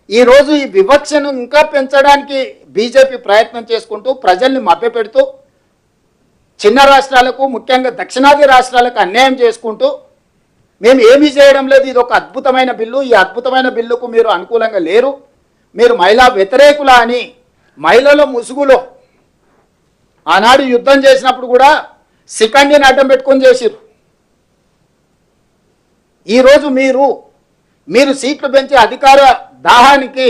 ఈరోజు ఈ వివక్షను ఇంకా పెంచడానికి బీజేపీ ప్రయత్నం చేసుకుంటూ ప్రజల్ని మభ్యపెడుతూ చిన్న రాష్ట్రాలకు ముఖ్యంగా దక్షిణాది రాష్ట్రాలకు అన్యాయం చేసుకుంటూ మేము ఏమీ చేయడం లేదు, ఇది ఒక అద్భుతమైన బిల్లు, ఈ అద్భుతమైన బిల్లుకు మీరు అనుకూలంగా లేరు, మీరు మహిళా వ్యతిరేకుల అని మహిళల ముసుగులో ఆనాడు యుద్ధం చేసినప్పుడు కూడా సికండిని అడ్డం పెట్టుకొని చేసిరు. ఈరోజు మీరు సీట్లు పెంచి అధికార దాహానికి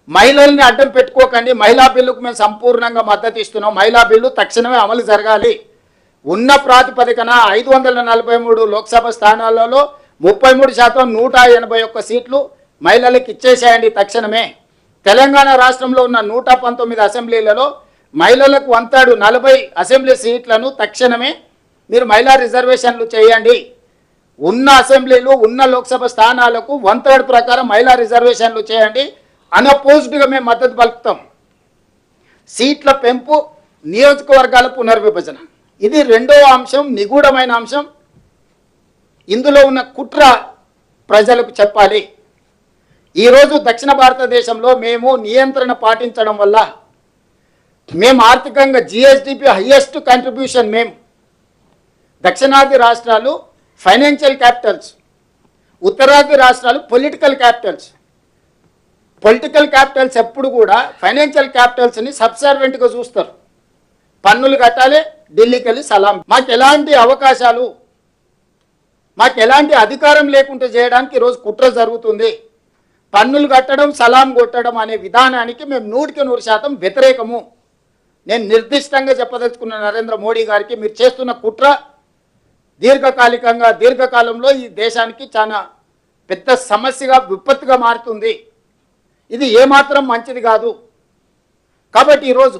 మహిళల్ని అడ్డం పెట్టుకోకండి. మహిళా బిల్లుకు మేము సంపూర్ణంగా మద్దతు ఇస్తున్నాం. మహిళా బిల్లు తక్షణమే అమలు జరగాలి. ఉన్న ప్రాతిపదికన 543 లోక్సభ స్థానాలలో 33% 181 సీట్లు మహిళలకు ఇచ్చేసేయండి తక్షణమే. తెలంగాణ రాష్ట్రంలో ఉన్న 119 అసెంబ్లీలలో మహిళలకు 140 అసెంబ్లీ సీట్లను తక్షణమే మీరు మహిళా రిజర్వేషన్లు చేయండి. ఉన్న అసెంబ్లీలు ఉన్న లోక్సభ స్థానాలకు 1/3 ప్రకారం మహిళా రిజర్వేషన్లు చేయండి. అన్అపోజ్డ్గా మేము మద్దతు పలుకుతాం. సీట్ల పెంపు, నియోజకవర్గాల పునర్విభజన, ఇది రెండవ అంశం, నిగూఢమైన అంశం. ఇందులో ఉన్న కుట్ర ప్రజలకు చెప్పాలి. ఈరోజు దక్షిణ భారతదేశంలో మేము నియంత్రణ పాటించడం వల్ల మేము ఆర్థికంగా జిఎస్డిపి హైయెస్ట్ కంట్రిబ్యూషన్ మేము. దక్షిణాది రాష్ట్రాలు ఫైనాన్షియల్ క్యాపిటల్స్, ఉత్తరాది రాష్ట్రాలు పొలిటికల్ క్యాపిటల్స్. పొలిటికల్ క్యాపిటల్స్ ఎప్పుడు కూడా ఫైనాన్షియల్ క్యాపిటల్స్ని సబ్సర్వెంట్గా చూస్తారు. పన్నులు కట్టాలి, ఢిల్లీకి వెళ్ళి సలాం. మాకు ఎలాంటి అవకాశాలు, మాకు ఎలాంటి అధికారం లేకుండా చేయడానికి ఈరోజు కుట్ర జరుగుతుంది. పన్నులు కట్టడం, సలాం కొట్టడం అనే విధానానికి మేము 100% వ్యతిరేకము. నేను నిర్దిష్టంగా చెప్పదలుచుకున్న నరేంద్ర మోడీ గారికి, మీరు చేస్తున్న కుట్ర దీర్ఘకాలంలో ఈ దేశానికి చాలా పెద్ద సమస్యగా, విపత్తుగా మారుతుంది. ఇది ఏమాత్రం మంచిది కాదు. కాబట్టి ఈరోజు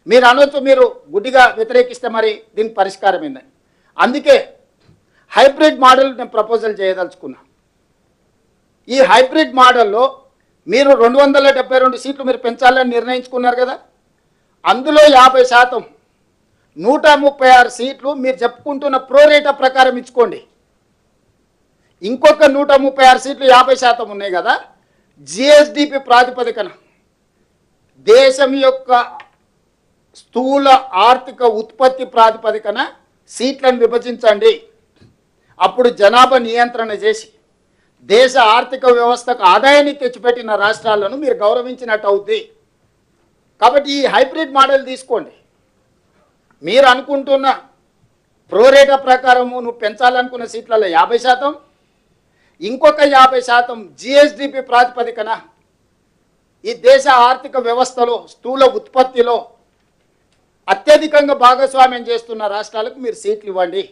మీరు అనొచ్చు, మీరు గుడ్డిగా వ్యతిరేకిస్తే మరి దీనికి పరిష్కారం ఏందని. అందుకే హైబ్రిడ్ మోడల్ నేను ప్రపోజల్ చేయదలుచుకున్నా. ఈ హైబ్రిడ్ మోడల్లో మీరు 272 సీట్లు మీరు పెంచాలని నిర్ణయించుకున్నారు కదా, అందులో 50%, 136 సీట్లు మీరు చెప్పుకుంటున్న ప్రోరేటా ప్రకారం ఇచ్చుకోండి. ఇంకొక 136 సీట్లు 50% ఉన్నాయి కదా, జిఎస్డిపి ప్రాతిపదికన దేశం యొక్క స్థూల ఆర్థిక ఉత్పత్తి ప్రాతిపదికన సీట్లను విభజించండి. అప్పుడు జనాభా నియంత్రణ చేసి దేశ ఆర్థిక వ్యవస్థకు ఆదాయాన్ని తెచ్చిపెట్టిన రాష్ట్రాలను మీరు గౌరవించినట్టు అవుద్ది. కాబట్టి ఈ హైబ్రిడ్ మోడల్ తీసుకోండి. మీరు అనుకుంటున్న ప్రోరేటా ప్రకారము నువ్వు పెంచాలనుకున్న సీట్లలో 50%, ఇంకొక 50% జిఎస్డిపి ప్రాతిపదికన ఈ దేశ ఆర్థిక వ్యవస్థలో స్థూల ఉత్పత్తిలో అత్యధికంగా భాగస్వామ్యం చేస్తున్న రాష్ట్రాలకు మీరు సీట్లు ఇవ్వండి.